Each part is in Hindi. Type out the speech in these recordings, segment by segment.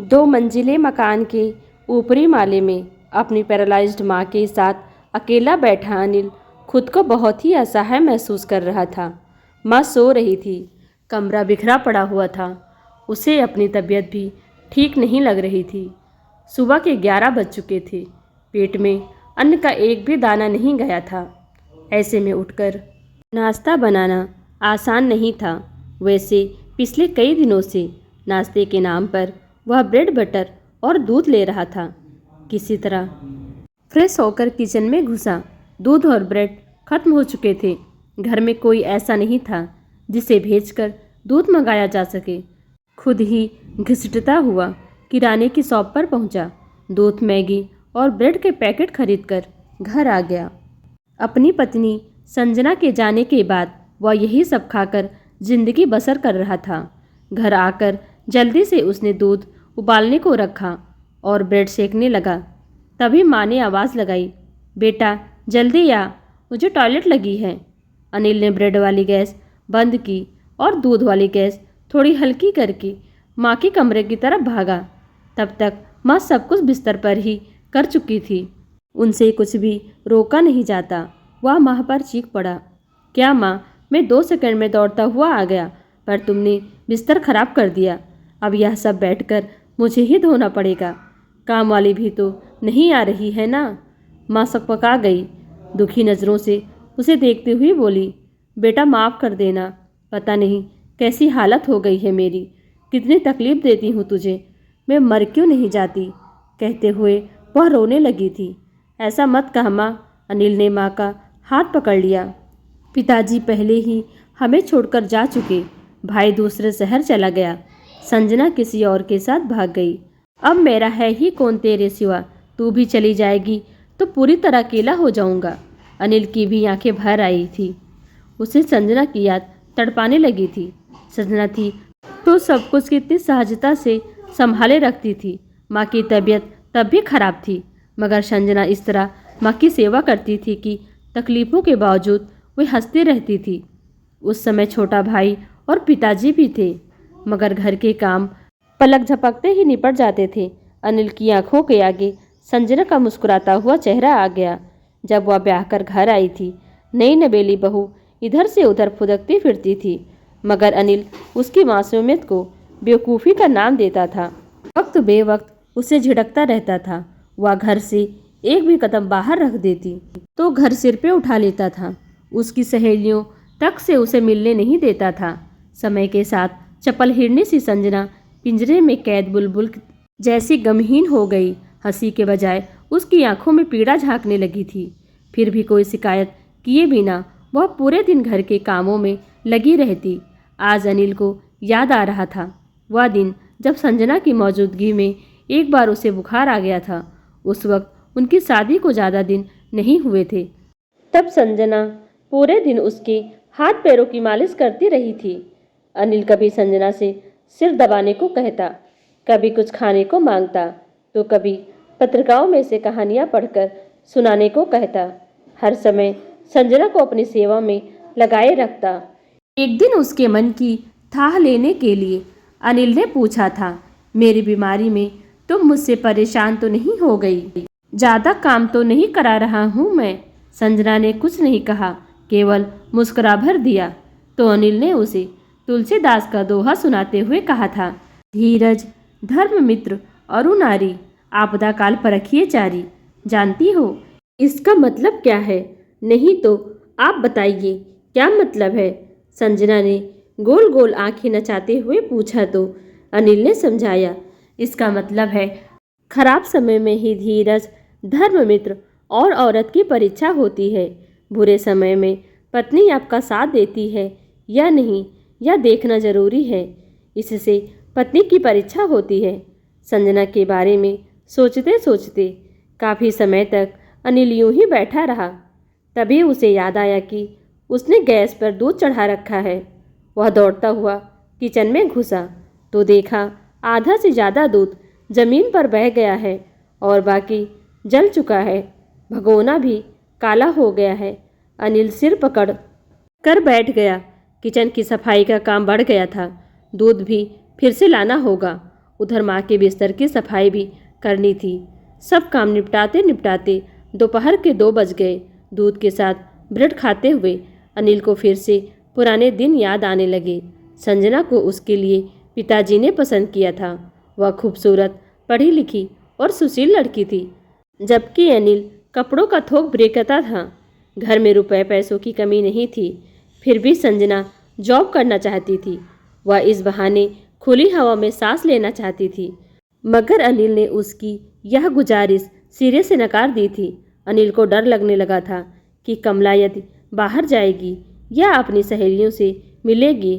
दो मंजिले मकान के ऊपरी माले में अपनी पैरालाइज्ड माँ के साथ अकेला बैठा अनिल खुद को बहुत ही असहाय महसूस कर रहा था। माँ सो रही थी, कमरा बिखरा पड़ा हुआ था। उसे अपनी तबीयत भी ठीक नहीं लग रही थी। सुबह के 11 बज चुके थे। पेट में अन्न का एक भी दाना नहीं गया था। ऐसे में उठकर नाश्ता बनाना आसान नहीं था। वैसे पिछले कई दिनों से नाश्ते के नाम पर वह ब्रेड बटर और दूध ले रहा था। किसी तरह फ्रेश होकर किचन में घुसा। दूध और ब्रेड खत्म हो चुके थे। घर में कोई ऐसा नहीं था जिसे भेजकर दूध मंगाया जा सके। खुद ही घिसटता हुआ किराने की शॉप पर पहुंचा। दूध, मैगी और ब्रेड के पैकेट खरीदकर घर आ गया। अपनी पत्नी संजना के जाने के बाद वह यही सब खाकर जिंदगी बसर कर रहा था। घर आकर जल्दी से उसने दूध उबालने को रखा और ब्रेड सेकने लगा। तभी माँ ने आवाज़ लगाई, बेटा जल्दी आ, मुझे टॉयलेट लगी है। अनिल ने ब्रेड वाली गैस बंद की और दूध वाली गैस थोड़ी हल्की करके माँ के कमरे की तरफ भागा। तब तक माँ सब कुछ बिस्तर पर ही कर चुकी थी। उनसे कुछ भी रोका नहीं जाता। वह माँ पर चीख पड़ा, क्या माँ, मैं 2 सेकंड में दौड़ता हुआ आ गया, पर तुमने बिस्तर खराब कर दिया। अब यह सब बैठकर मुझे ही धोना पड़ेगा। काम वाली भी तो नहीं आ रही है ना। माँ सकपका गई। दुखी नज़रों से उसे देखते हुए बोली, बेटा माफ़ कर देना, पता नहीं कैसी हालत हो गई है मेरी, कितनी तकलीफ़ देती हूँ तुझे, मैं मर क्यों नहीं जाती। कहते हुए वह रोने लगी थी। ऐसा मत कह माँ। अनिल ने माँ का हाथ पकड़ लिया। पिताजी पहले ही हमें छोड़कर जा चुके, भाई दूसरे शहर चला गया, संजना किसी और के साथ भाग गई। अब मेरा है ही कौन तेरे सिवा। तू भी चली जाएगी तो पूरी तरह अकेला हो जाऊंगा। अनिल की भी आंखें भर आई थी। उसे संजना की याद तड़पाने लगी थी। संजना थी तो सब कुछ कितनी सहजता से संभाले रखती थी। माँ की तबीयत तब भी खराब थी, मगर संजना इस तरह माँ की सेवा करती थी कि तकलीफ़ों के बावजूद वे हंसती रहती थी। उस समय छोटा भाई और पिताजी भी थे, मगर घर के काम पलक झपकते ही निपट जाते थे। अनिल की आंखों के आगे संजना का मुस्कुराता हुआ चेहरा आ गया। जब वह ब्याह कर घर आई थी, नई नवेली बहू इधर से उधर फुदकती फिरती थी, मगर अनिल उसकी मासूमियत को बेवकूफ़ी का नाम देता था। वक्त बेवक्त उसे झिड़कता रहता था। वह घर से एक भी कदम बाहर रख देती तो घर सिर पे उठा लेता था। उसकी सहेलियों तक से उसे मिलने नहीं देता था। समय के साथ चपल हिरनी सी संजना पिंजरे में कैद बुलबुल जैसी गमहीन हो गई। हंसी के बजाय उसकी आंखों में पीड़ा झांकने लगी थी। फिर भी कोई शिकायत किए बिना वह पूरे दिन घर के कामों में लगी रहती। आज अनिल को याद आ रहा था वह दिन जब संजना की मौजूदगी में एक बार उसे बुखार आ गया था। उस वक्त उनकी शादी को ज़्यादा दिन नहीं हुए थे। तब संजना पूरे दिन उसके हाथ पैरों की मालिश करती रही थी। अनिल कभी संजना से सिर दबाने को कहता, कभी कुछ खाने को मांगता, तो कभी पत्रिकाओं में से कहानियां पढ़कर सुनाने को कहता। हर समय संजना को अपनी सेवा में लगाए रखता। एक दिन उसके मन की थाह लेने के लिए अनिल ने पूछा था, मेरी बीमारी में तुम मुझसे परेशान तो नहीं हो गई? ज़्यादा काम तो नहीं करा रहा हूँ मैं? संजना ने कुछ नहीं कहा, केवल मुस्कुरा भर दिया। तो अनिल ने उसे तुलसीदास का दोहा सुनाते हुए कहा था, धीरज धर्म मित्र अरु नारी, आपदा काल परखिए चारी। जानती हो इसका मतलब क्या है? नहीं तो आप बताइए क्या मतलब है? संजना ने गोल गोल आंखें नचाते हुए पूछा। तो अनिल ने समझाया, इसका मतलब है खराब समय में ही धीरज, धर्म मित्र और औरत की परीक्षा होती है। बुरे समय में पत्नी आपका साथ देती है या नहीं, यह देखना जरूरी है। इससे पत्नी की परीक्षा होती है। संजना के बारे में सोचते सोचते काफ़ी समय तक अनिल यूं ही बैठा रहा। तभी उसे याद आया कि उसने गैस पर दूध चढ़ा रखा है। वह दौड़ता हुआ किचन में घुसा तो देखा आधा से ज़्यादा दूध जमीन पर बह गया है और बाकी जल चुका है। भगोना भी काला हो गया है। अनिल सिर पकड़ कर बैठ गया। किचन की सफाई का काम बढ़ गया था। दूध भी फिर से लाना होगा। उधर माँ के बिस्तर की सफाई भी करनी थी। सब काम निपटाते निपटाते दोपहर के 2 बज गए। दूध के साथ ब्रेड खाते हुए अनिल को फिर से पुराने दिन याद आने लगे। संजना को उसके लिए पिताजी ने पसंद किया था। वह खूबसूरत, पढ़ी लिखी और सुशील लड़की थी, जबकि अनिल कपड़ों का थोक बिक्रेता था। घर में रुपए पैसों की कमी नहीं थी, फिर भी संजना जॉब करना चाहती थी। वह इस बहाने खुली हवा में सांस लेना चाहती थी, मगर अनिल ने उसकी यह गुजारिश सिरे से नकार दी थी। अनिल को डर लगने लगा था कि कमला यदि बाहर जाएगी या अपनी सहेलियों से मिलेगी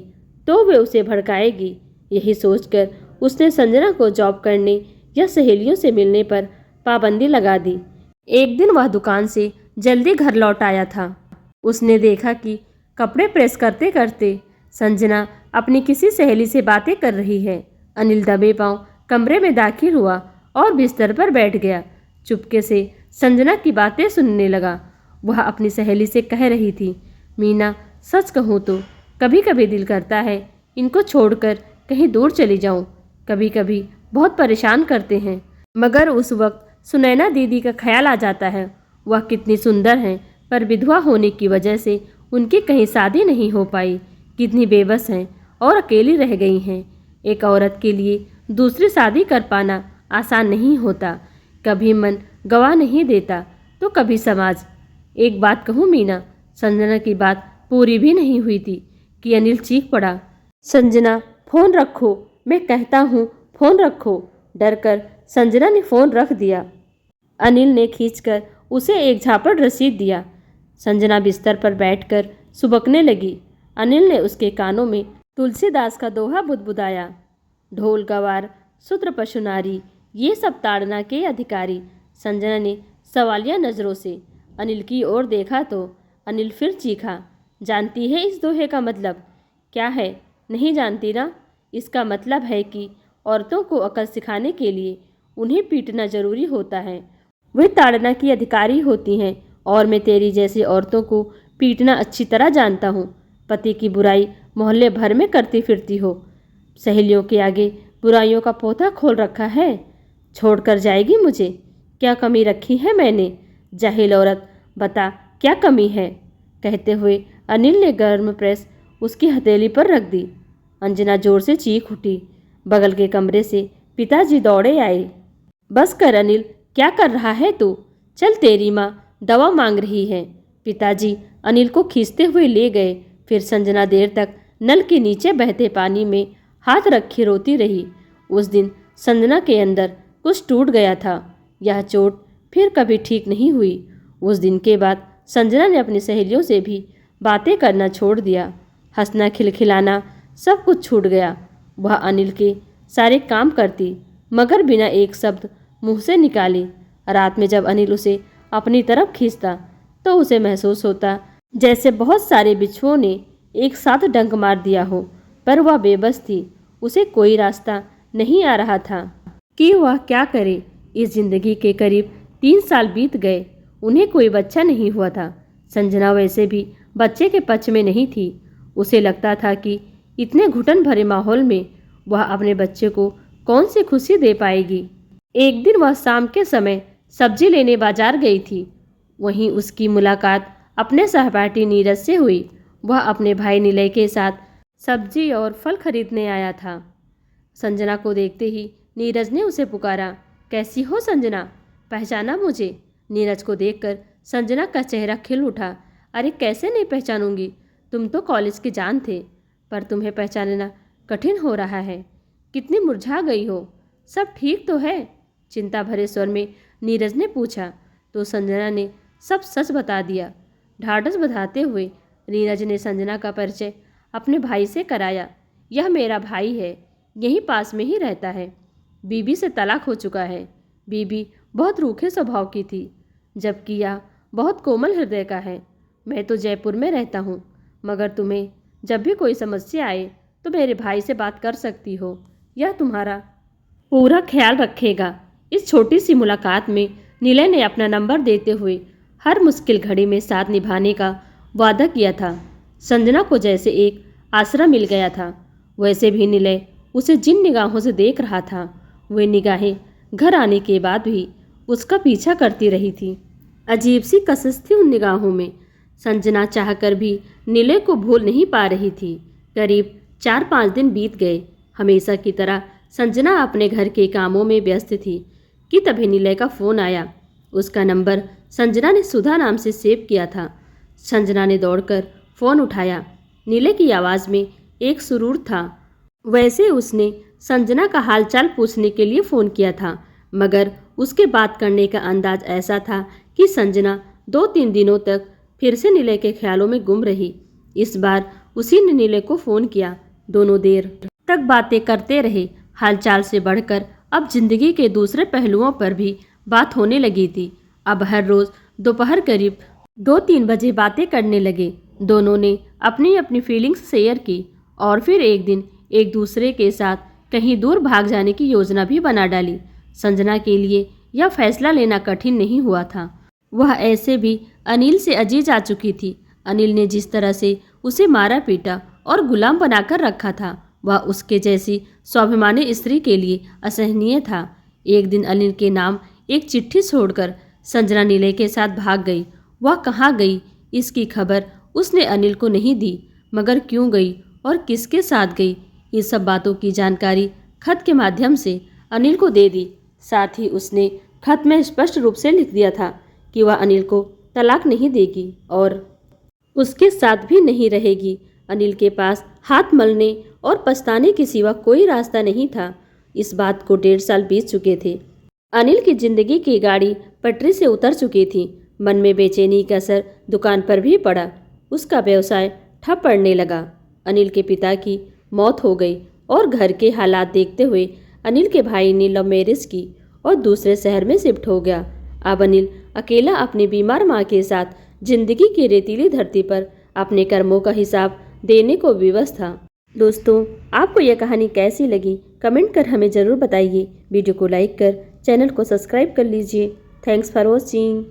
तो वे उसे भड़काएगी। यही सोचकर उसने संजना को जॉब करने या सहेलियों से मिलने पर पाबंदी लगा दी। एक दिन वह दुकान से जल्दी घर लौट आया था। उसने देखा कि कपड़े प्रेस करते करते संजना अपनी किसी सहेली से बातें कर रही है। अनिल दबे पांव कमरे में दाखिल हुआ और बिस्तर पर बैठ गया। चुपके से संजना की बातें सुनने लगा। वह अपनी सहेली से कह रही थी, मीना, सच कहूँ तो कभी कभी दिल करता है इनको छोड़कर कहीं दूर चली जाऊं। कभी कभी बहुत परेशान करते हैं, मगर उस वक्त सुनैना दीदी का ख्याल आ जाता है। वह कितनी सुंदर हैं, पर विधवा होने की वजह से उनकी कहीं शादी नहीं हो पाई। कितनी बेबस हैं और अकेली रह गई हैं। एक औरत के लिए दूसरी शादी कर पाना आसान नहीं होता। कभी मन गवा नहीं देता तो कभी समाज। एक बात कहूँ मीना, संजना की बात पूरी भी नहीं हुई थी कि अनिल चीख पड़ा, संजना फ़ोन रखो, मैं कहता हूँ फ़ोन रखो। डरकर संजना ने फ़ोन रख दिया। अनिल ने खींचकर उसे एक झापड़ रसीद दिया। संजना बिस्तर पर बैठकर सुबकने लगी। अनिल ने उसके कानों में तुलसीदास का दोहा बुदबुदाया, ढोल गवार शूद्र पशु नारी, ये सब ताड़ना के अधिकारी। संजना ने सवालिया नज़रों से अनिल की ओर देखा तो अनिल फिर चीखा, जानती है इस दोहे का मतलब क्या है? नहीं जानती ना? इसका मतलब है कि औरतों को अकल सिखाने के लिए उन्हें पीटना जरूरी होता है। वे ताड़ना की अधिकारी होती हैं और मैं तेरी जैसी औरतों को पीटना अच्छी तरह जानता हूँ। पति की बुराई मोहल्ले भर में करती फिरती हो, सहेलियों के आगे बुराइयों का पोथा खोल रखा है। छोड़कर जाएगी मुझे? क्या कमी रखी है मैंने? जाहिल औरत, बता क्या कमी है? कहते हुए अनिल ने गर्म प्रेस उसकी हथेली पर रख दी। अंजना जोर से चीख उठी। बगल के कमरे से पिताजी दौड़े आए। बस कर अनिल, क्या कर रहा है तू? चल, तेरी माँ दवा मांग रही है। पिताजी अनिल को खींचते हुए ले गए। फिर संजना देर तक नल के नीचे बहते पानी में हाथ रखे रोती रही। उस दिन संजना के अंदर कुछ टूट गया था। यह चोट फिर कभी ठीक नहीं हुई। उस दिन के बाद संजना ने अपनी सहेलियों से भी बातें करना छोड़ दिया। हंसना खिलखिलाना सब कुछ छूट गया। वह अनिल के सारे काम करती, मगर बिना एक शब्द मुंह से निकाले। रात में जब अनिल उसे अपनी तरफ खींचता तो उसे महसूस होता जैसे बहुत सारे बिच्छुओं ने एक साथ डंक मार दिया हो, पर वह बेबस थी। उसे कोई रास्ता नहीं आ रहा था कि वह क्या करे। इस जिंदगी के करीब 3 साल बीत गए। उन्हें कोई बच्चा नहीं हुआ था। संजना वैसे भी बच्चे के पक्ष में नहीं थी। उसे लगता था कि इतने घुटन भरे माहौल में वह अपने बच्चे को कौन सी खुशी दे पाएगी। एक दिन वह शाम के समय सब्जी लेने बाजार गई थी। वहीं उसकी मुलाकात अपने सहपाठी नीरज से हुई। वह अपने भाई निलय के साथ सब्जी और फल खरीदने आया था। संजना को देखते ही नीरज ने उसे पुकारा, कैसी हो संजना, पहचाना मुझे? नीरज को देखकर संजना का चेहरा खिल उठा। अरे कैसे नहीं पहचानूंगी, तुम तो कॉलेज के जान थे, पर तुम्हें पहचानना कठिन हो रहा है। कितनी मुरझा गई हो, सब ठीक तो है? चिंता भरे स्वर में नीरज ने पूछा तो संजना ने सब सच बता दिया। ढाढ़स बंधाते हुए नीरज ने संजना का परिचय अपने भाई से कराया। यह मेरा भाई है, यहीं पास में ही रहता है। बीबी से तलाक हो चुका है। बीबी बहुत रूखे स्वभाव की थी, जबकि यह बहुत कोमल हृदय का है। मैं तो जयपुर में रहता हूँ, मगर तुम्हें जब भी कोई समस्या आए तो मेरे भाई से बात कर सकती हो। यह तुम्हारा पूरा ख्याल रखेगा। इस छोटी सी मुलाकात में निलय ने अपना नंबर देते हुए हर मुश्किल घड़ी में साथ निभाने का वादा किया था। संजना को जैसे एक आसरा मिल गया था, वैसे भी निलय उसे जिन निगाहों से देख रहा था वे निगाहें घर आने के बाद भी उसका पीछा करती रही थी। अजीब सी कसस थी उन निगाहों में। संजना चाहकर भी निलय को भूल नहीं पा रही थी। करीब 4-5 दिन बीत गए। हमेशा की तरह संजना अपने घर के कामों में व्यस्त थी कि तभी निलय का फ़ोन आया। उसका नंबर संजना ने सुधा नाम से सेव किया था। संजना ने दौड़कर फ़ोन उठाया। निलय की आवाज़ में एक सुरूर था। वैसे उसने संजना का हालचाल पूछने के लिए फ़ोन किया था, मगर उसके बात करने का अंदाज ऐसा था कि संजना 2-3 दिनों तक फिर से निलय के ख्यालों में गुम रही। इस बार उसी ने निलय को फ़ोन किया। दोनों देर तक बातें करते रहे। हालचाल से बढ़कर अब जिंदगी के दूसरे पहलुओं पर भी बात होने लगी थी। अब हर रोज़ दोपहर करीब 2-3 बजे बातें करने लगे। दोनों ने अपनी अपनी फीलिंग्स शेयर की और फिर एक दिन एक दूसरे के साथ कहीं दूर भाग जाने की योजना भी बना डाली। संजना के लिए यह फैसला लेना कठिन नहीं हुआ था। वह ऐसे भी अनिल से अजीज आ चुकी थी। अनिल ने जिस तरह से उसे मारा पीटा और गुलाम बनाकर रखा था, वह उसके जैसी स्वाभिमानी स्त्री के लिए असहनीय था। एक दिन अनिल के नाम एक चिट्ठी छोड़कर संजना निलय के साथ भाग गई। वह कहाँ गई इसकी खबर उसने अनिल को नहीं दी, मगर क्यों गई और किसके साथ गई, ये सब बातों की जानकारी खत के माध्यम से अनिल को दे दी। साथ ही उसने खत में स्पष्ट रूप से लिख दिया था कि वह अनिल को तलाक नहीं देगी और उसके साथ भी नहीं रहेगी। अनिल के पास हाथ मलने और पछताने के सिवा कोई रास्ता नहीं था। इस बात को 1.5 साल बीत चुके थे। अनिल की जिंदगी की गाड़ी पटरी से उतर चुकी थी। मन में बेचैनी का असर दुकान पर भी पड़ा। उसका व्यवसाय ठप पड़ने लगा। अनिल के पिता की मौत हो गई और घर के हालात देखते हुए अनिल के भाई ने लव मैरिज की और दूसरे शहर में शिफ्ट हो गया। अब अनिल अकेला अपनी बीमार माँ के साथ जिंदगी की रेतीली धरती पर अपने कर्मों का हिसाब देने को विवश था। दोस्तों, आपको यह कहानी कैसी लगी कमेंट कर हमें ज़रूर बताइए। वीडियो को लाइक कर चैनल को सब्सक्राइब कर लीजिए। Thanks for watching.